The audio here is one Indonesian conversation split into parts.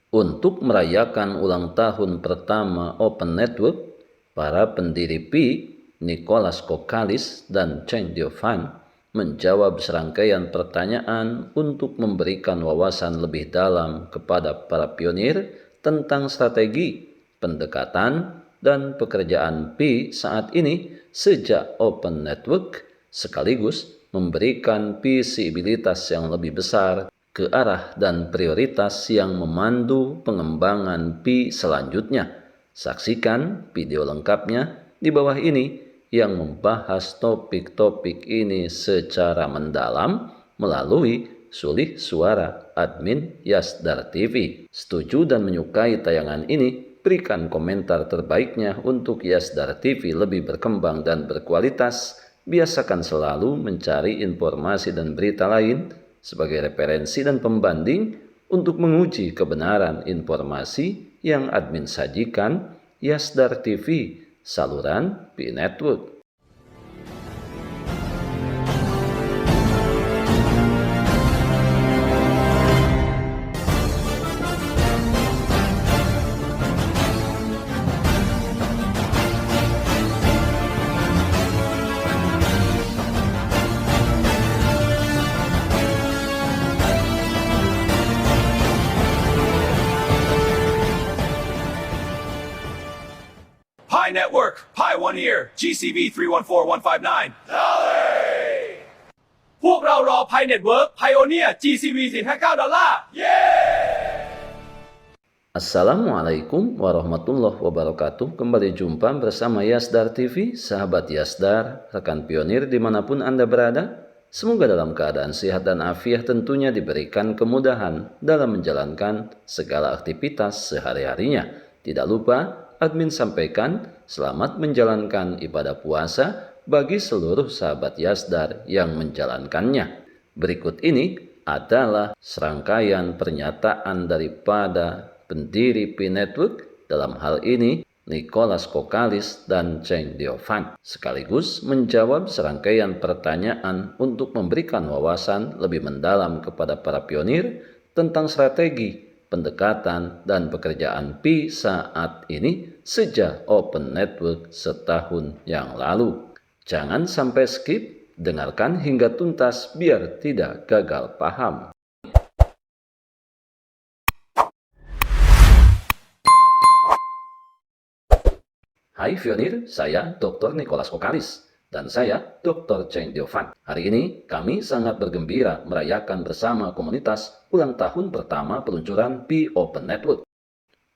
Untuk merayakan ulang tahun pertama Open Network, para pendiri Pi, Nicholas Kokalis dan Chen Diofan, menjawab serangkaian pertanyaan untuk memberikan wawasan lebih dalam kepada para pionir tentang strategi, pendekatan, dan pekerjaan Pi saat ini sejak Open Network, sekaligus memberikan visibilitas yang lebih besar ke arah dan prioritas yang memandu pengembangan Pi selanjutnya. Saksikan video lengkapnya di bawah ini yang membahas topik-topik ini secara mendalam melalui sulih suara admin Yasdar TV. Setuju dan menyukai tayangan ini? Berikan komentar terbaiknya untuk Yasdar TV lebih berkembang dan berkualitas. Biasakan selalu mencari informasi dan berita lain sebagai referensi dan pembanding untuk menguji kebenaran informasi yang admin sajikan. Yasdar TV, saluran Pi Network. Pi Network, Pi 1 Year, GCV 314159.พวกเรารอ Pi Network Pioneer GCV 459 $. Assalamualaikum warahmatullahi wabarakatuh. Kembali jumpa bersama Yasdar TV, sahabat Yasdar, rekan pionir dimanapun Anda berada. Semoga dalam keadaan sehat dan afiat tentunya diberikan kemudahan dalam menjalankan segala aktivitas sehari-harinya. Tidak lupa admin sampaikan selamat menjalankan ibadah puasa bagi seluruh sahabat Yasdar yang menjalankannya. Berikut ini adalah serangkaian pernyataan daripada pendiri Pi Network, dalam hal ini Nicholas Kokalis dan Chen Diofan, sekaligus menjawab serangkaian pertanyaan untuk memberikan wawasan lebih mendalam kepada para pionir tentang strategi, pendekatan, dan pekerjaan Pi saat ini sejak Open Network setahun yang lalu. Jangan sampai skip, dengarkan hingga tuntas biar tidak gagal paham. Hai pionir, saya Dr. Nicholas Kokalis dan saya Dr. Chen Diofan. Hari ini kami sangat bergembira merayakan bersama komunitas ulang tahun pertama peluncuran Pi Open Network.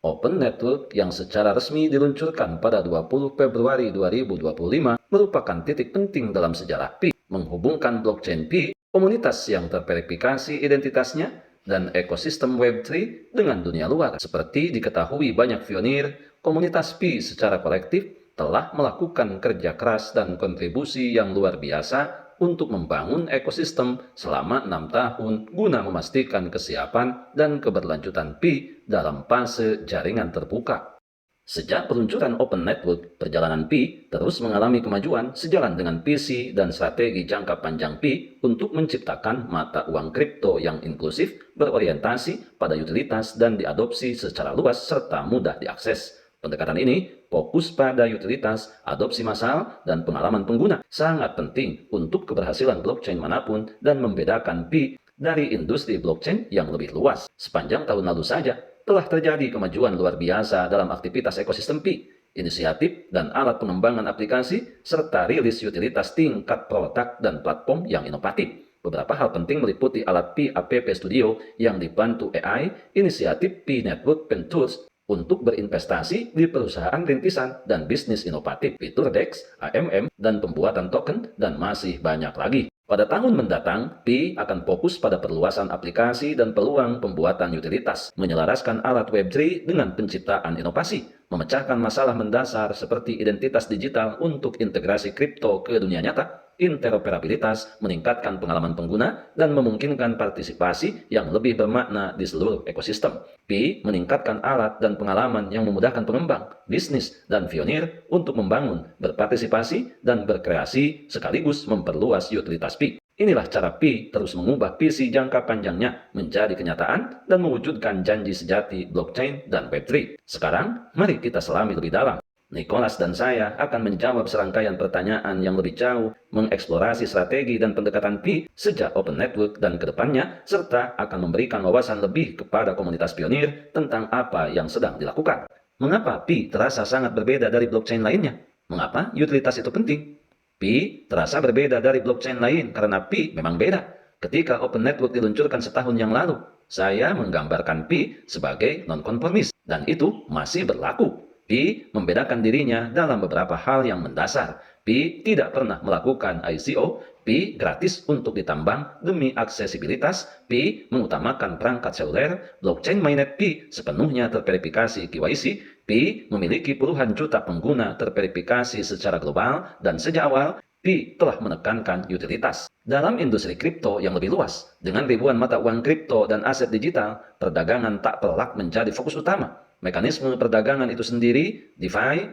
Open Network yang secara resmi diluncurkan pada 20 Februari 2025 merupakan titik penting dalam sejarah Pi, menghubungkan blockchain Pi, komunitas yang terverifikasi identitasnya, dan ekosistem Web3 dengan dunia luar. Seperti diketahui banyak pionir, komunitas Pi secara kolektif telah melakukan kerja keras dan kontribusi yang luar biasa untuk membangun ekosistem selama 6 tahun guna memastikan kesiapan dan keberlanjutan Pi dalam fase jaringan terbuka. Sejak peluncuran Open Network, perjalanan Pi terus mengalami kemajuan sejalan dengan visi dan strategi jangka panjang Pi untuk menciptakan mata uang kripto yang inklusif, berorientasi pada utilitas dan diadopsi secara luas serta mudah diakses. Pendekatan ini fokus pada utilitas, adopsi massal, dan pengalaman pengguna, sangat penting untuk keberhasilan blockchain manapun dan membedakan Pi dari industri blockchain yang lebih luas. Sepanjang tahun lalu saja, telah terjadi kemajuan luar biasa dalam aktivitas ekosistem Pi, inisiatif dan alat pengembangan aplikasi, serta rilis utilitas tingkat produk dan platform yang inovatif. Beberapa hal penting meliputi alat Pi App Studio yang dibantu AI, inisiatif Pi Network Ventures untuk berinvestasi di perusahaan rintisan dan bisnis inovatif, fitur DEX, AMM, dan pembuatan token, dan masih banyak lagi. Pada tahun mendatang, Pi akan fokus pada perluasan aplikasi dan peluang pembuatan utilitas, menyelaraskan alat Web3 dengan penciptaan inovasi, memecahkan masalah mendasar seperti identitas digital untuk integrasi kripto ke dunia nyata, interoperabilitas, meningkatkan pengalaman pengguna, dan memungkinkan partisipasi yang lebih bermakna di seluruh ekosistem. Pi meningkatkan alat dan pengalaman yang memudahkan pengembang, bisnis, dan pionir untuk membangun, berpartisipasi, dan berkreasi sekaligus memperluas utilitas Pi. Inilah cara Pi terus mengubah visi jangka panjangnya menjadi kenyataan dan mewujudkan janji sejati blockchain dan Web3. Sekarang, mari kita selami lebih dalam. Nicholas dan saya akan menjawab serangkaian pertanyaan yang lebih jauh, mengeksplorasi strategi dan pendekatan Pi sejak Open Network dan kedepannya, serta akan memberikan wawasan lebih kepada komunitas pionir tentang apa yang sedang dilakukan. Mengapa Pi terasa sangat berbeda dari blockchain lainnya? Mengapa utilitas itu penting? Pi terasa berbeda dari blockchain lain karena Pi memang beda. Ketika Open Network diluncurkan setahun yang lalu, saya menggambarkan Pi sebagai non-konformis, dan itu masih berlaku. Pi membedakan dirinya dalam beberapa hal yang mendasar. Pi tidak pernah melakukan ICO, Pi gratis untuk ditambang demi aksesibilitas, Pi mengutamakan perangkat seluler, blockchain mainnet Pi sepenuhnya terverifikasi KYC, Pi memiliki puluhan juta pengguna terverifikasi secara global, dan sejak awal Pi telah menekankan utilitas. Dalam industri kripto yang lebih luas, dengan ribuan mata uang kripto dan aset digital, perdagangan tak pelak menjadi fokus utama. Mekanisme perdagangan itu sendiri, DeFi,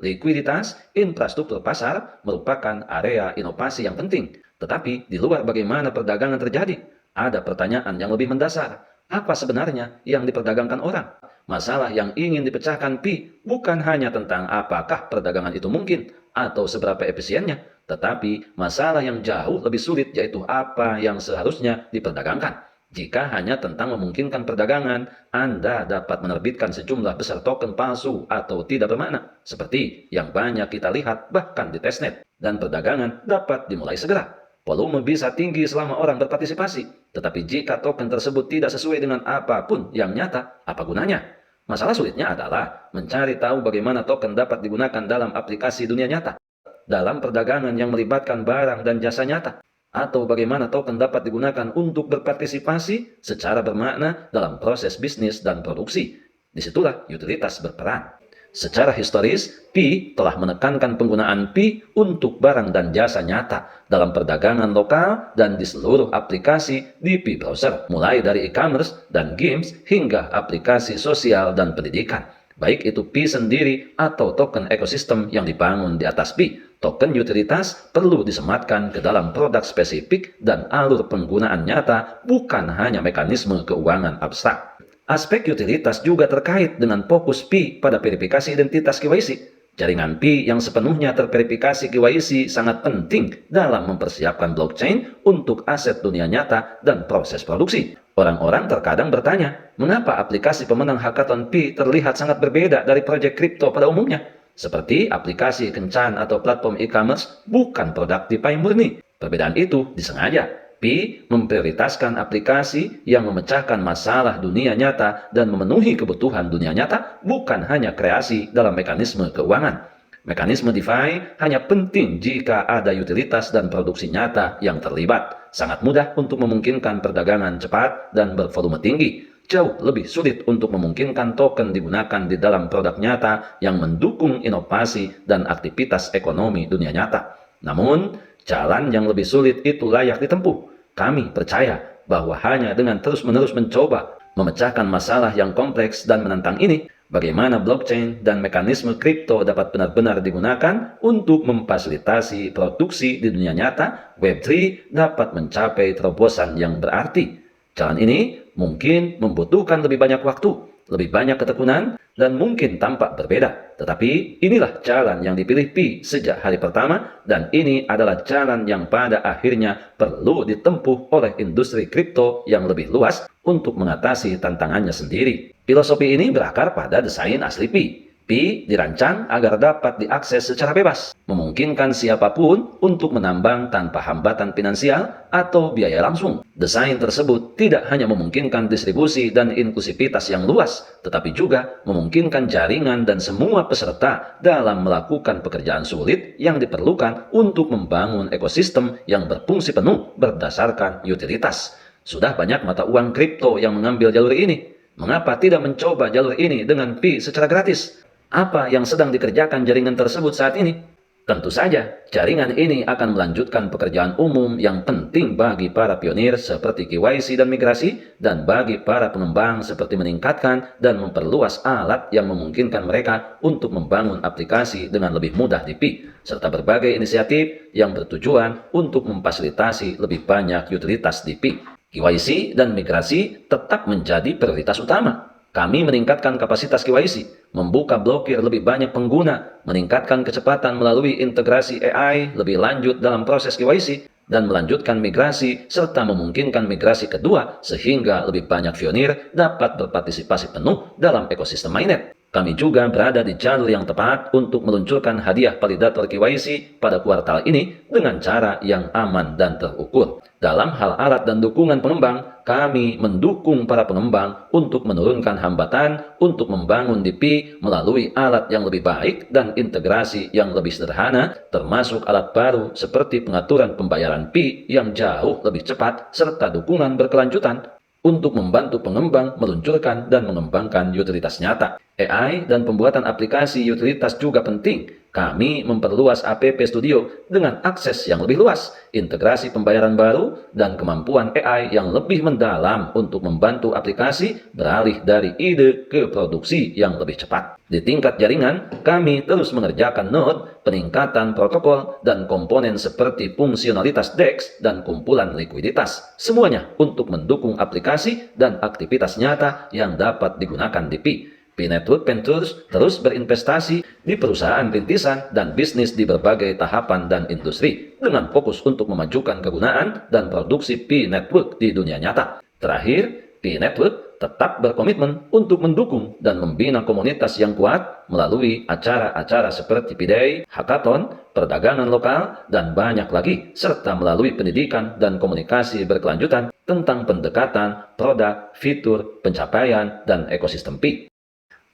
likuiditas, infrastruktur pasar, merupakan area inovasi yang penting. Tetapi di luar bagaimana perdagangan terjadi, ada pertanyaan yang lebih mendasar. Apa sebenarnya yang diperdagangkan orang? Masalah yang ingin dipecahkan Pi bukan hanya tentang apakah perdagangan itu mungkin atau seberapa efisiennya, tetapi masalah yang jauh lebih sulit yaitu apa yang seharusnya diperdagangkan. Jika hanya tentang memungkinkan perdagangan, Anda dapat menerbitkan sejumlah besar token palsu atau tidak bermakna, seperti yang banyak kita lihat bahkan di testnet, dan perdagangan dapat dimulai segera. Volume bisa tinggi selama orang berpartisipasi, tetapi jika token tersebut tidak sesuai dengan apapun yang nyata, apa gunanya? Masalah sulitnya adalah mencari tahu bagaimana token dapat digunakan dalam aplikasi dunia nyata, dalam perdagangan yang melibatkan barang dan jasa nyata, atau bagaimana token dapat digunakan untuk berpartisipasi secara bermakna dalam proses bisnis dan produksi. Disitulah utilitas berperan. Secara historis, Pi telah menekankan penggunaan Pi untuk barang dan jasa nyata dalam perdagangan lokal dan di seluruh aplikasi di Pi browser, mulai dari e-commerce dan games hingga aplikasi sosial dan pendidikan. Baik itu Pi sendiri atau token ekosistem yang dibangun di atas Pi, token utilitas perlu disematkan ke dalam produk spesifik dan alur penggunaan nyata, bukan hanya mekanisme keuangan abstrak. Aspek utilitas juga terkait dengan fokus Pi pada verifikasi identitas KYC. Jaringan Pi yang sepenuhnya terverifikasi KYC sangat penting dalam mempersiapkan blockchain untuk aset dunia nyata dan proses produksi. Orang-orang terkadang bertanya, mengapa aplikasi pemenang hackathon Pi terlihat sangat berbeda dari proyek kripto pada umumnya? Seperti aplikasi kencan atau platform e-commerce bukan produk DeFi murni. Perbedaan itu disengaja. Pi memprioritaskan aplikasi yang memecahkan masalah dunia nyata dan memenuhi kebutuhan dunia nyata, bukan hanya kreasi dalam mekanisme keuangan. Mekanisme DeFi hanya penting jika ada utilitas dan produksi nyata yang terlibat. Sangat mudah untuk memungkinkan perdagangan cepat dan bervolume tinggi. Jauh lebih sulit untuk memungkinkan token digunakan di dalam produk nyata yang mendukung inovasi dan aktivitas ekonomi dunia nyata. Namun, jalan yang lebih sulit itu layak ditempuh. Kami percaya bahwa hanya dengan terus-menerus mencoba memecahkan masalah yang kompleks dan menantang ini, bagaimana blockchain dan mekanisme kripto dapat benar-benar digunakan untuk memfasilitasi produksi di dunia nyata, Web3 dapat mencapai terobosan yang berarti. Jalan ini mungkin membutuhkan lebih banyak waktu, lebih banyak ketekunan, dan mungkin tampak berbeda. Tetapi inilah jalan yang dipilih Pi sejak hari pertama, dan ini adalah jalan yang pada akhirnya perlu ditempuh oleh industri kripto yang lebih luas untuk mengatasi tantangannya sendiri. Filosofi ini berakar pada desain asli Pi. Pi dirancang agar dapat diakses secara bebas, memungkinkan siapapun untuk menambang tanpa hambatan finansial atau biaya langsung. Desain tersebut tidak hanya memungkinkan distribusi dan inklusivitas yang luas, tetapi juga memungkinkan jaringan dan semua peserta dalam melakukan pekerjaan sulit yang diperlukan untuk membangun ekosistem yang berfungsi penuh berdasarkan utilitas. Sudah banyak mata uang kripto yang mengambil jalur ini. Mengapa tidak mencoba jalur ini dengan Pi secara gratis? Apa yang sedang dikerjakan jaringan tersebut saat ini? Tentu saja, jaringan ini akan melanjutkan pekerjaan umum yang penting bagi para pionir seperti KYC dan migrasi, dan bagi para pengembang seperti meningkatkan dan memperluas alat yang memungkinkan mereka untuk membangun aplikasi dengan lebih mudah di PI, serta berbagai inisiatif yang bertujuan untuk memfasilitasi lebih banyak utilitas di PI. KYC dan migrasi tetap menjadi prioritas utama. Kami meningkatkan kapasitas KYC, membuka blokir lebih banyak pengguna, meningkatkan kecepatan melalui integrasi AI lebih lanjut dalam proses KYC, dan melanjutkan migrasi serta memungkinkan migrasi kedua sehingga lebih banyak pionir dapat berpartisipasi penuh dalam ekosistem mainnet. Kami juga berada di jalur yang tepat untuk meluncurkan hadiah validator KYC pada kuartal ini dengan cara yang aman dan terukur. Dalam hal alat dan dukungan pengembang, kami mendukung para pengembang untuk menurunkan hambatan untuk membangun DP melalui alat yang lebih baik dan integrasi yang lebih sederhana, termasuk alat baru seperti pengaturan pembayaran PI yang jauh lebih cepat serta dukungan berkelanjutan untuk membantu pengembang meluncurkan dan mengembangkan utilitas nyata. AI dan pembuatan aplikasi utilitas juga penting. Kami memperluas App Studio dengan akses yang lebih luas, integrasi pembayaran baru, dan kemampuan AI yang lebih mendalam untuk membantu aplikasi beralih dari ide ke produksi yang lebih cepat. Di tingkat jaringan, kami terus mengerjakan node, peningkatan protokol, dan komponen seperti fungsionalitas DEX dan kumpulan likuiditas. Semuanya untuk mendukung aplikasi dan aktivitas nyata yang dapat digunakan di PI. Pi Network Ventures terus berinvestasi di perusahaan rintisan dan bisnis di berbagai tahapan dan industri dengan fokus untuk memajukan kegunaan dan produksi Pi Network di dunia nyata. Terakhir, Pi Network tetap berkomitmen untuk mendukung dan membina komunitas yang kuat melalui acara-acara seperti Pi-Day, Hackathon, perdagangan lokal, dan banyak lagi, serta melalui pendidikan dan komunikasi berkelanjutan tentang pendekatan, produk, fitur, pencapaian, dan ekosistem Pi.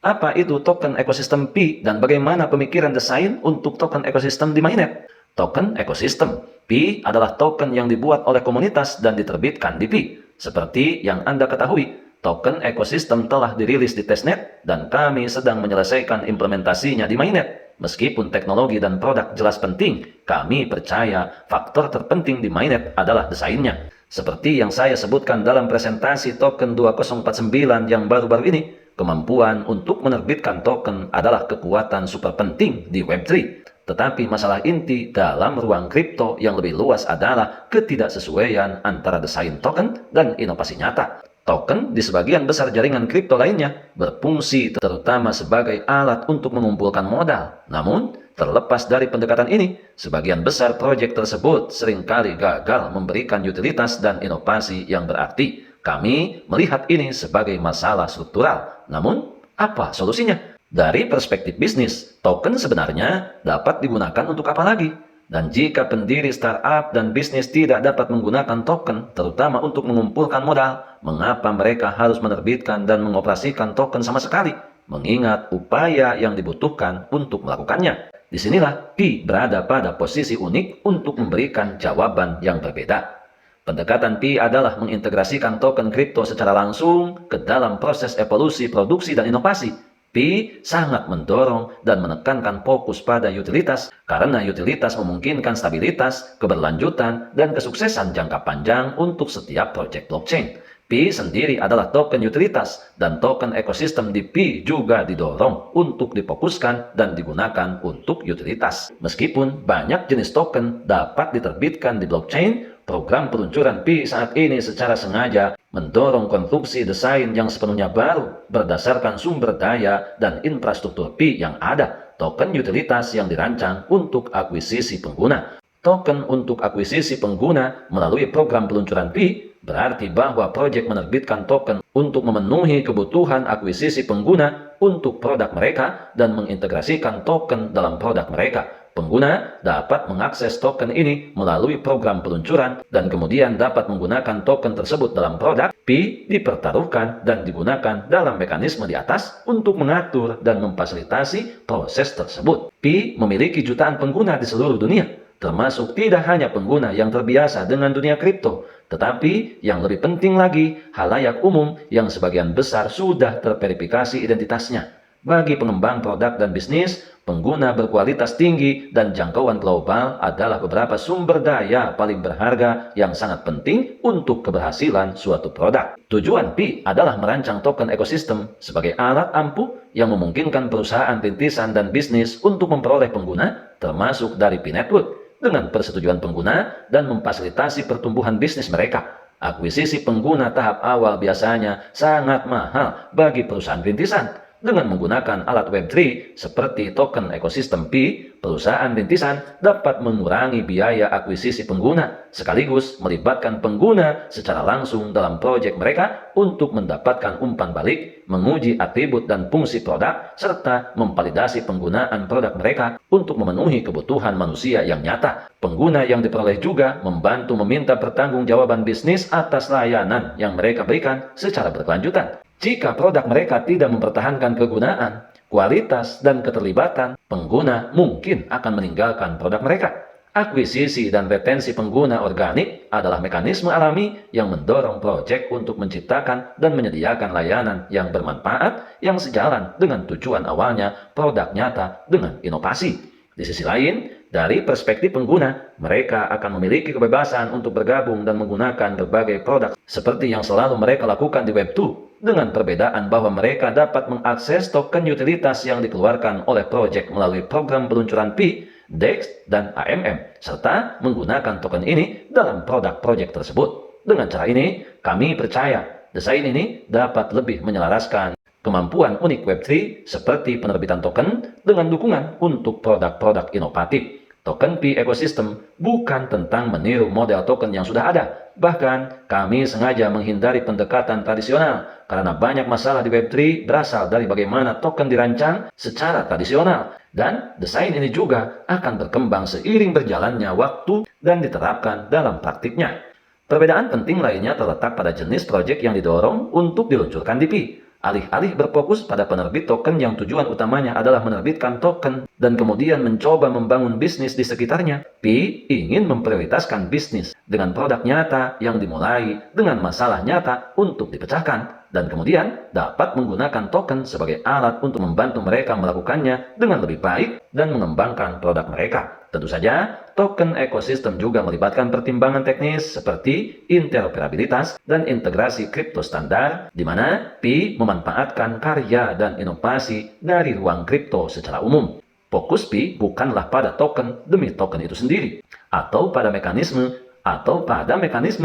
Apa itu token ekosistem Pi dan bagaimana pemikiran desain untuk token ekosistem di mainnet? Token ekosistem Pi adalah token yang dibuat oleh komunitas dan diterbitkan di Pi. Seperti yang Anda ketahui, token ekosistem telah dirilis di testnet dan kami sedang menyelesaikan implementasinya di mainnet. Meskipun teknologi dan produk jelas penting, kami percaya faktor terpenting di mainnet adalah desainnya. Seperti yang saya sebutkan dalam presentasi token 2049 yang baru-baru ini, kemampuan untuk menerbitkan token adalah kekuatan super penting di Web3. Tetapi masalah inti dalam ruang kripto yang lebih luas adalah ketidaksesuaian antara desain token dan inovasi nyata. Token di sebagian besar jaringan kripto lainnya berfungsi terutama sebagai alat untuk mengumpulkan modal. Namun, terlepas dari pendekatan ini, sebagian besar proyek tersebut seringkali gagal memberikan utilitas dan inovasi yang berarti. Kami melihat ini sebagai masalah struktural. Namun, apa solusinya? Dari perspektif bisnis, token sebenarnya dapat digunakan untuk apa lagi? Dan jika pendiri startup dan bisnis tidak dapat menggunakan token, terutama untuk mengumpulkan modal, mengapa mereka harus menerbitkan dan mengoperasikan token sama sekali? Mengingat upaya yang dibutuhkan untuk melakukannya. Disinilah Pi berada pada posisi unik untuk memberikan jawaban yang berbeda. Pendekatan Pi adalah mengintegrasikan token kripto secara langsung ke dalam proses evolusi produksi dan inovasi. Pi sangat mendorong dan menekankan fokus pada utilitas karena utilitas memungkinkan stabilitas, keberlanjutan, dan kesuksesan jangka panjang untuk setiap proyek blockchain. Pi sendiri adalah token utilitas dan token ekosistem di Pi juga didorong untuk difokuskan dan digunakan untuk utilitas. Meskipun banyak jenis token dapat diterbitkan di blockchain, program peluncuran Pi saat ini secara sengaja mendorong konstruksi desain yang sepenuhnya baru berdasarkan sumber daya dan infrastruktur Pi yang ada. Token utilitas yang dirancang untuk akuisisi pengguna. Token untuk akuisisi pengguna melalui program peluncuran Pi berarti bahwa proyek menerbitkan token untuk memenuhi kebutuhan akuisisi pengguna untuk produk mereka dan mengintegrasikan token dalam produk mereka. Pengguna dapat mengakses token ini melalui program peluncuran dan kemudian dapat menggunakan token tersebut dalam produk. Pi dipertaruhkan dan digunakan dalam mekanisme di atas untuk mengatur dan memfasilitasi proses tersebut. Pi memiliki jutaan pengguna di seluruh dunia, termasuk tidak hanya pengguna yang terbiasa dengan dunia kripto, tetapi yang lebih penting lagi, halayak umum yang sebagian besar sudah terverifikasi identitasnya. Bagi pengembang produk dan bisnis, pengguna berkualitas tinggi dan jangkauan global adalah beberapa sumber daya paling berharga yang sangat penting untuk keberhasilan suatu produk. Tujuan Pi adalah merancang token ekosistem sebagai alat ampuh yang memungkinkan perusahaan rintisan dan bisnis untuk memperoleh pengguna, termasuk dari Pi Network, dengan persetujuan pengguna dan memfasilitasi pertumbuhan bisnis mereka. Akuisisi pengguna tahap awal biasanya sangat mahal bagi perusahaan rintisan. Dengan menggunakan alat Web3 seperti token ekosistem Pi, perusahaan rintisan dapat mengurangi biaya akuisisi pengguna, sekaligus melibatkan pengguna secara langsung dalam proyek mereka untuk mendapatkan umpan balik, menguji atribut dan fungsi produk, serta memvalidasi penggunaan produk mereka untuk memenuhi kebutuhan manusia yang nyata. Pengguna yang diperoleh juga membantu meminta pertanggungjawaban bisnis atas layanan yang mereka berikan secara berkelanjutan. Jika produk mereka tidak mempertahankan kegunaan, kualitas, dan keterlibatan, pengguna mungkin akan meninggalkan produk mereka. Akuisisi dan retensi pengguna organik adalah mekanisme alami yang mendorong proyek untuk menciptakan dan menyediakan layanan yang bermanfaat yang sejalan dengan tujuan awalnya produk nyata dengan inovasi. Di sisi lain, dari perspektif pengguna, mereka akan memiliki kebebasan untuk bergabung dan menggunakan berbagai produk seperti yang selalu mereka lakukan di Web2, dengan perbedaan bahwa mereka dapat mengakses token utilitas yang dikeluarkan oleh proyek melalui program peluncuran Pi, DEX, dan AMM, serta menggunakan token ini dalam produk proyek tersebut. Dengan cara ini, kami percaya desain ini dapat lebih menyelaraskan kemampuan unik Web3 seperti penerbitan token dengan dukungan untuk produk-produk inovatif. Token Pi Ecosystem bukan tentang meniru model token yang sudah ada. Bahkan, kami sengaja menghindari pendekatan tradisional karena banyak masalah di Web3 berasal dari bagaimana token dirancang secara tradisional. Dan desain ini juga akan berkembang seiring berjalannya waktu dan diterapkan dalam praktiknya. Perbedaan penting lainnya terletak pada jenis proyek yang didorong untuk diluncurkan di Pi. Alih-alih berfokus pada penerbit token yang tujuan utamanya adalah menerbitkan token dan kemudian mencoba membangun bisnis di sekitarnya, Pi ingin memprioritaskan bisnis dengan produk nyata yang dimulai dengan masalah nyata untuk dipecahkan dan kemudian dapat menggunakan token sebagai alat untuk membantu mereka melakukannya dengan lebih baik dan mengembangkan produk mereka. Tentu saja, token ekosistem juga melibatkan pertimbangan teknis seperti interoperabilitas dan integrasi kripto standar, di mana Pi memanfaatkan karya dan inovasi dari ruang kripto secara umum. Fokus Pi bukanlah pada token demi token itu sendiri, atau pada mekanisme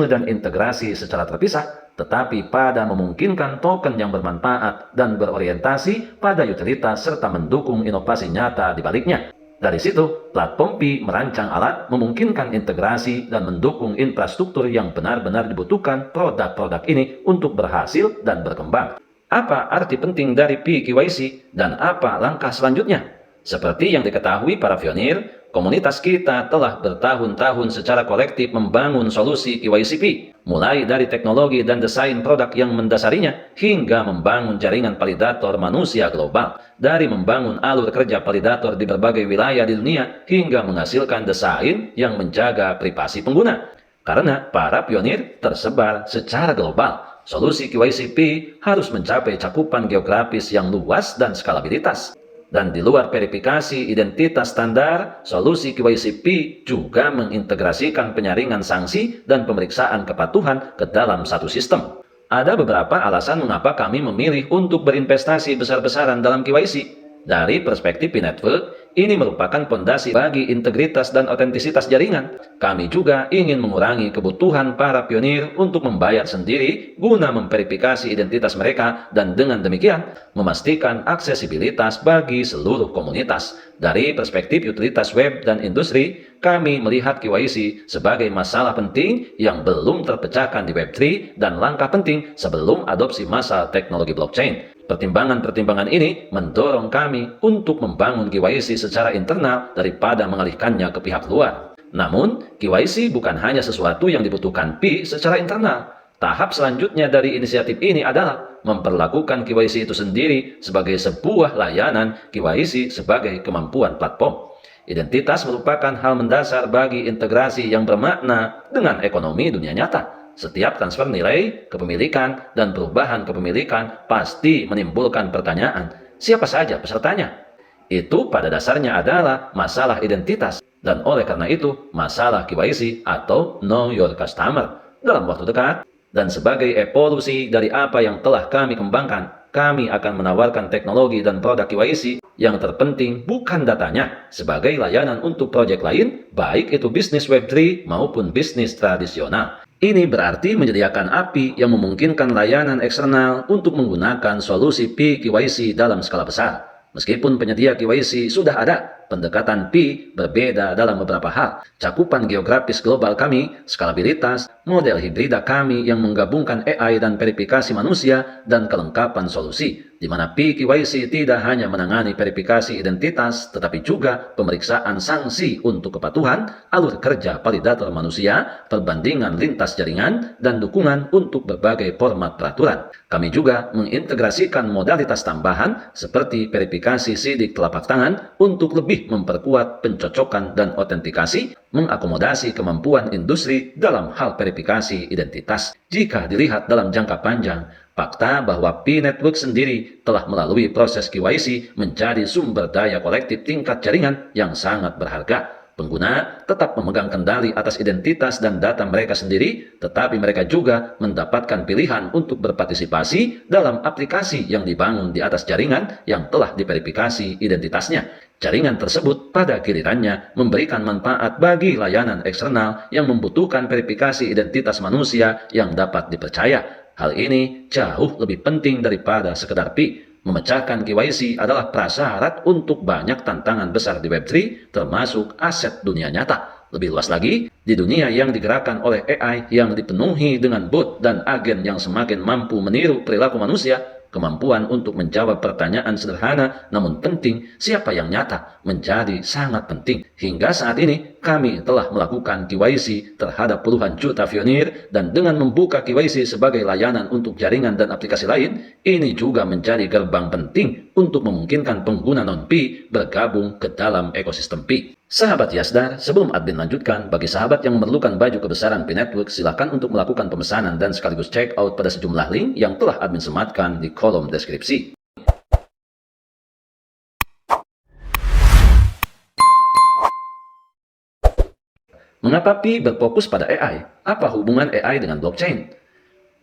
dan integrasi secara terpisah, tetapi pada memungkinkan token yang bermanfaat dan berorientasi pada utilitas serta mendukung inovasi nyata di baliknya. Dari situ, platform Pi merancang alat memungkinkan integrasi dan mendukung infrastruktur yang benar-benar dibutuhkan produk-produk ini untuk berhasil dan berkembang. Apa arti penting dari Pi KYC dan apa langkah selanjutnya? Seperti yang diketahui para pionir, komunitas kita telah bertahun-tahun secara kolektif membangun solusi KYC Pi, mulai dari teknologi dan desain produk yang mendasarinya, hingga membangun jaringan validator manusia global. Dari membangun alur kerja validator di berbagai wilayah di dunia, hingga menghasilkan desain yang menjaga privasi pengguna. Karena para pionir tersebar secara global, solusi KYC Pi harus mencapai cakupan geografis yang luas dan skalabilitas. Dan di luar verifikasi identitas standar, solusi KYC Pi juga mengintegrasikan penyaringan sanksi dan pemeriksaan kepatuhan ke dalam satu sistem. Ada beberapa alasan mengapa kami memilih untuk berinvestasi besar-besaran dalam KYC. Dari perspektif Pi Network, ini merupakan fondasi bagi integritas dan otentisitas jaringan. Kami juga ingin mengurangi kebutuhan para pionir untuk membayar sendiri guna memverifikasi identitas mereka dan dengan demikian memastikan aksesibilitas bagi seluruh komunitas. Dari perspektif utilitas web dan industri, kami melihat KYC sebagai masalah penting yang belum terpecahkan di Web3 dan langkah penting sebelum adopsi masa teknologi blockchain. Pertimbangan-pertimbangan ini mendorong kami untuk membangun KYC secara internal daripada mengalihkannya ke pihak luar. Namun, KYC bukan hanya sesuatu yang dibutuhkan Pi secara internal. Tahap selanjutnya dari inisiatif ini adalah memperlakukan KYC itu sendiri sebagai sebuah layanan KYC sebagai kemampuan platform. Identitas merupakan hal mendasar bagi integrasi yang bermakna dengan ekonomi dunia nyata. Setiap transfer nilai, kepemilikan, dan perubahan kepemilikan pasti menimbulkan pertanyaan. siapa saja pesertanya? Itu pada dasarnya adalah masalah identitas, dan oleh karena itu masalah KYC atau Know Your Customer dalam waktu dekat. Dan sebagai evolusi dari apa yang telah kami kembangkan, kami akan menawarkan teknologi dan produk KYC yang terpenting bukan datanya sebagai layanan untuk proyek lain, baik itu bisnis Web3 maupun bisnis tradisional. Ini berarti menyediakan API yang memungkinkan layanan eksternal untuk menggunakan solusi PKYC dalam skala besar. Meskipun penyedia KYC sudah ada, pendekatan P berbeda dalam beberapa hal. Cakupan geografis global kami, skalabilitas, model hibrida kami yang menggabungkan AI dan verifikasi manusia, dan kelengkapan solusi, di mana PKYC tidak hanya menangani verifikasi identitas, tetapi juga pemeriksaan sanksi untuk kepatuhan, alur kerja validator manusia, perbandingan lintas jaringan, dan dukungan untuk berbagai format peraturan. Kami juga mengintegrasikan modalitas tambahan seperti verifikasi sidik telapak tangan untuk lebih memperkuat pencocokan dan autentikasi, mengakomodasi kemampuan industri dalam hal verifikasi identitas. Jika dilihat dalam jangka panjang, fakta bahwa P-Network sendiri telah melalui proses KYC menjadi sumber daya kolektif tingkat jaringan yang sangat berharga. Pengguna tetap memegang kendali atas identitas dan data mereka sendiri, tetapi mereka juga mendapatkan pilihan untuk berpartisipasi dalam aplikasi yang dibangun di atas jaringan yang telah diverifikasi identitasnya. Jaringan tersebut pada gilirannya memberikan manfaat bagi layanan eksternal yang membutuhkan verifikasi identitas manusia yang dapat dipercaya. Hal ini jauh lebih penting daripada sekedar P. Memecahkan KYC adalah prasyarat untuk banyak tantangan besar di Web3, termasuk aset dunia nyata. Lebih luas lagi, di dunia yang digerakkan oleh AI yang dipenuhi dengan bot dan agen yang semakin mampu meniru perilaku manusia, kemampuan untuk menjawab pertanyaan sederhana namun penting, siapa yang nyata, menjadi sangat penting. Hingga saat ini, kami telah melakukan KYC terhadap puluhan juta pionir, dan dengan membuka KYC sebagai layanan untuk jaringan dan aplikasi lain, ini juga menjadi gerbang penting untuk memungkinkan pengguna non-P bergabung ke dalam ekosistem P. Sahabat Yasdar, sebelum admin lanjutkan, bagi sahabat yang memerlukan baju kebesaran P-Network, silakan untuk melakukan pemesanan dan sekaligus check out pada sejumlah link yang telah admin sematkan di kolom deskripsi. Mengapa Pi berfokus pada AI? Apa hubungan AI dengan blockchain?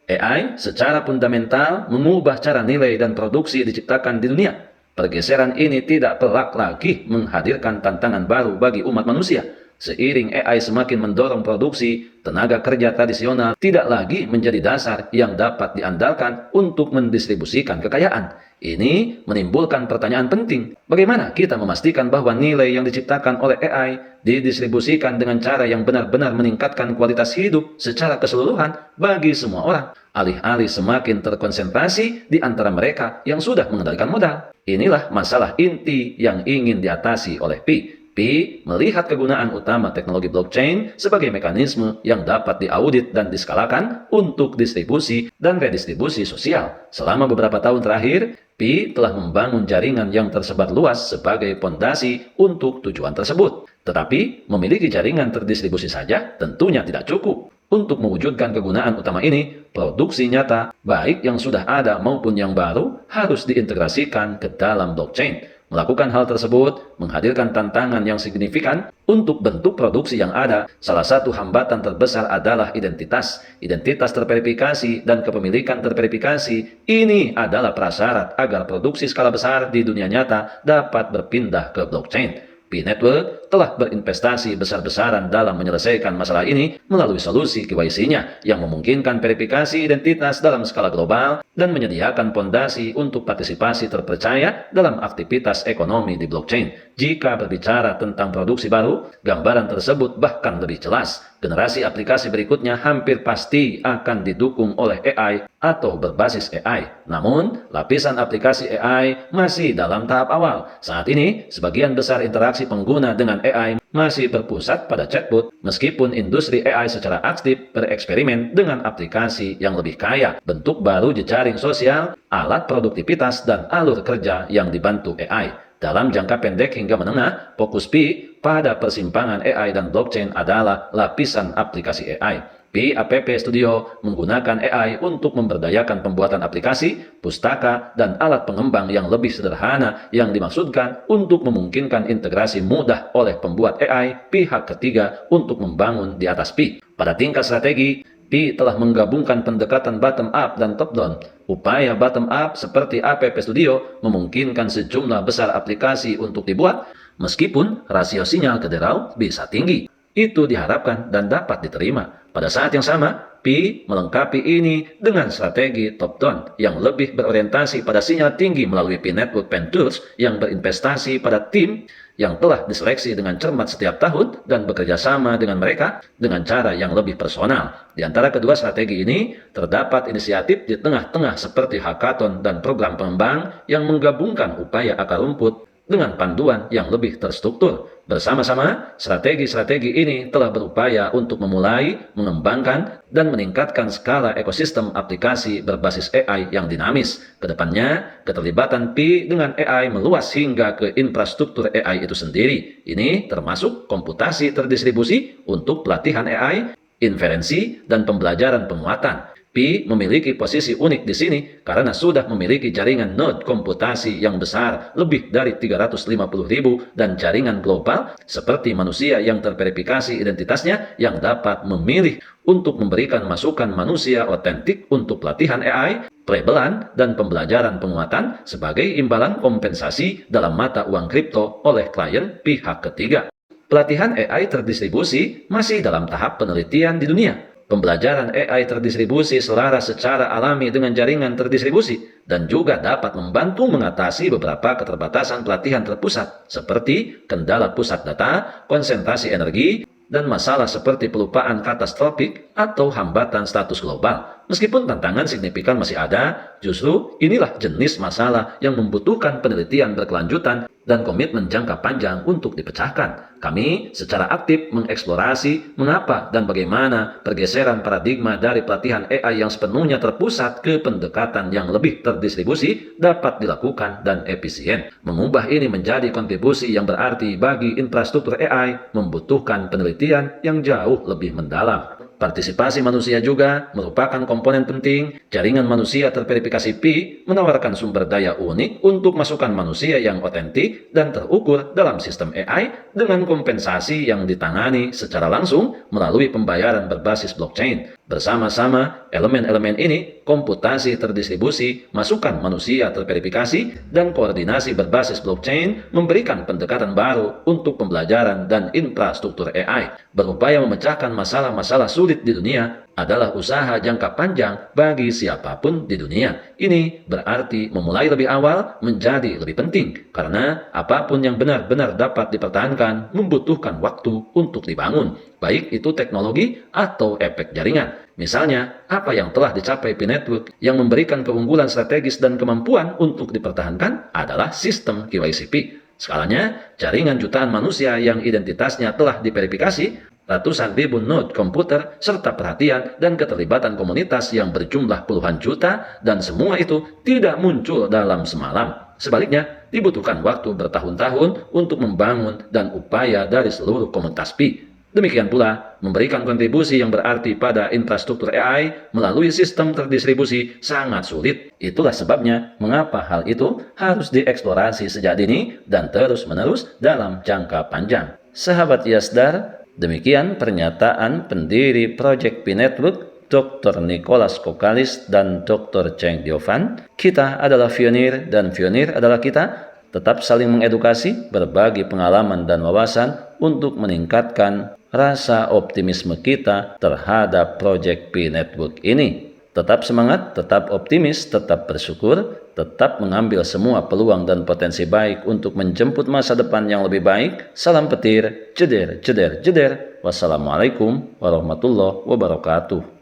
AI secara fundamental mengubah cara nilai dan produksi diciptakan di dunia. Pergeseran ini tidak pelak lagi menghadirkan tantangan baru bagi umat manusia. Seiring AI semakin mendorong produksi, tenaga kerja tradisional tidak lagi menjadi dasar yang dapat diandalkan untuk mendistribusikan kekayaan. Ini menimbulkan pertanyaan penting. Bagaimana kita memastikan bahwa nilai yang diciptakan oleh AI didistribusikan dengan cara yang benar-benar meningkatkan kualitas hidup secara keseluruhan bagi semua orang? Alih-alih semakin terkonsentrasi di antara mereka yang sudah mengendalikan modal. Inilah masalah inti yang ingin diatasi oleh Pi. Pi melihat kegunaan utama teknologi blockchain sebagai mekanisme yang dapat diaudit dan diskalakan untuk distribusi dan redistribusi sosial. Selama beberapa tahun terakhir, Pi telah membangun jaringan yang tersebar luas sebagai fondasi untuk tujuan tersebut. Tetapi, memiliki jaringan terdistribusi saja tentunya tidak cukup. Untuk mewujudkan kegunaan utama ini, produksi nyata, baik yang sudah ada maupun yang baru, harus diintegrasikan ke dalam blockchain. Melakukan hal tersebut menghadirkan tantangan yang signifikan untuk bentuk produksi yang ada. Salah satu hambatan terbesar adalah identitas. Identitas terverifikasi dan kepemilikan terverifikasi. Ini adalah prasyarat agar produksi skala besar di dunia nyata dapat berpindah ke blockchain. P-Network telah berinvestasi besar-besaran dalam menyelesaikan masalah ini melalui solusi KYC-nya yang memungkinkan verifikasi identitas dalam skala global dan menyediakan fondasi untuk partisipasi terpercaya dalam aktivitas ekonomi di blockchain. Jika berbicara tentang produksi baru, gambaran tersebut bahkan lebih jelas. Generasi aplikasi berikutnya hampir pasti akan didukung oleh AI atau berbasis AI. Namun, lapisan aplikasi AI masih dalam tahap awal. Saat ini, sebagian besar interaksi pengguna dengan AI masih berpusat pada chatbot, meskipun industri AI secara aktif bereksperimen dengan aplikasi yang lebih kaya, bentuk baru jejaring sosial, alat produktivitas, dan alur kerja yang dibantu AI. Dalam jangka pendek hingga menengah, fokus Pi pada persimpangan AI dan blockchain adalah lapisan aplikasi AI. Pi App Studio menggunakan AI untuk memberdayakan pembuatan aplikasi, pustaka, dan alat pengembang yang lebih sederhana yang dimaksudkan untuk memungkinkan integrasi mudah oleh pembuat AI pihak ketiga untuk membangun di atas Pi. Pada tingkat strategi, Pi telah menggabungkan pendekatan bottom-up dan top-down. Upaya bottom-up seperti App Studio memungkinkan sejumlah besar aplikasi untuk dibuat, meskipun rasio sinyal ke derau bisa tinggi. Itu diharapkan dan dapat diterima. Pada saat yang sama, Pi melengkapi ini dengan strategi top-down yang lebih berorientasi pada sinyal tinggi melalui Pi Network Ventures yang berinvestasi pada tim yang telah diseleksi dengan cermat setiap tahun dan bekerja sama dengan mereka dengan cara yang lebih personal. Di antara kedua strategi ini, terdapat inisiatif di tengah-tengah seperti hackathon dan program pengembang yang menggabungkan upaya akar rumput dengan panduan yang lebih terstruktur. Bersama-sama, strategi-strategi ini telah berupaya untuk memulai, mengembangkan, dan meningkatkan skala ekosistem aplikasi berbasis AI yang dinamis. Kedepannya, keterlibatan Pi dengan AI meluas hingga ke infrastruktur AI itu sendiri. Ini termasuk komputasi terdistribusi untuk pelatihan AI, inferensi, dan pembelajaran penguatan. Pi memiliki posisi unik di sini karena sudah memiliki jaringan node komputasi yang besar lebih dari 350.000 dan jaringan global seperti manusia yang terverifikasi identitasnya yang dapat memilih untuk memberikan masukan manusia otentik untuk pelatihan AI, pelabelan, dan pembelajaran penguatan sebagai imbalan kompensasi dalam mata uang kripto oleh klien pihak ketiga. Pelatihan AI terdistribusi masih dalam tahap penelitian di dunia. Pembelajaran AI terdistribusi selaras secara alami dengan jaringan terdistribusi dan juga dapat membantu mengatasi beberapa keterbatasan pelatihan terpusat seperti kendala pusat data, konsentrasi energi, dan masalah seperti pelupaan katastrofik atau hambatan status global. Meskipun tantangan signifikan masih ada, justru inilah jenis masalah yang membutuhkan penelitian berkelanjutan dan komitmen jangka panjang untuk dipecahkan. Kami secara aktif mengeksplorasi mengapa dan bagaimana pergeseran paradigma dari pelatihan AI yang sepenuhnya terpusat ke pendekatan yang lebih terdistribusi dapat dilakukan dan efisien. Mengubah ini menjadi kontribusi yang berarti bagi infrastruktur AI membutuhkan penelitian yang jauh lebih mendalam. Partisipasi manusia juga merupakan komponen penting. Jaringan manusia terverifikasi Pi menawarkan sumber daya unik untuk masukan manusia yang otentik dan terukur dalam sistem AI dengan kompensasi yang ditangani secara langsung melalui pembayaran berbasis blockchain. Bersama-sama, elemen-elemen ini, komputasi terdistribusi, masukan manusia terverifikasi, dan koordinasi berbasis blockchain memberikan pendekatan baru untuk pembelajaran dan infrastruktur AI. Berupaya memecahkan masalah-masalah sulit di dunia adalah usaha jangka panjang bagi siapapun di dunia. Ini berarti memulai lebih awal menjadi lebih penting, karena apapun yang benar-benar dapat dipertahankan membutuhkan waktu untuk dibangun, baik itu teknologi atau efek jaringan. Misalnya, apa yang telah dicapai Pi Network yang memberikan keunggulan strategis dan kemampuan untuk dipertahankan adalah sistem KYC Pi. Skalanya, jaringan jutaan manusia yang identitasnya telah diverifikasi, ratusan ribu node komputer, serta perhatian dan keterlibatan komunitas yang berjumlah puluhan juta, dan semua itu tidak muncul dalam semalam. Sebaliknya, dibutuhkan waktu bertahun-tahun untuk membangun dan upaya dari seluruh komunitas Pi. Demikian pula, memberikan kontribusi yang berarti pada infrastruktur AI melalui sistem terdistribusi sangat sulit. Itulah sebabnya mengapa hal itu harus dieksplorasi sejak dini dan terus-menerus dalam jangka panjang. Sahabat Yasdar, demikian pernyataan pendiri Project Pi Network, Dr. Nicholas Kokalis dan Dr. Cheng Diovan. Kita adalah pionir dan pionir adalah kita. Tetap saling mengedukasi, berbagi pengalaman dan wawasan untuk meningkatkan rasa optimisme kita terhadap Project Pi Network ini. Tetap semangat, tetap optimis, tetap bersyukur, tetap mengambil semua peluang dan potensi baik untuk menjemput masa depan yang lebih baik. Salam petir, jeder, jeder, jeder. Wassalamualaikum warahmatullahi wabarakatuh.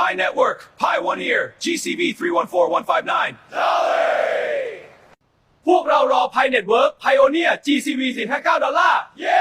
Pi Network Pioneer GCV 314159 พวกเรารอ Pi Network Pioneer GCV 459 ดอลลาร์ เย้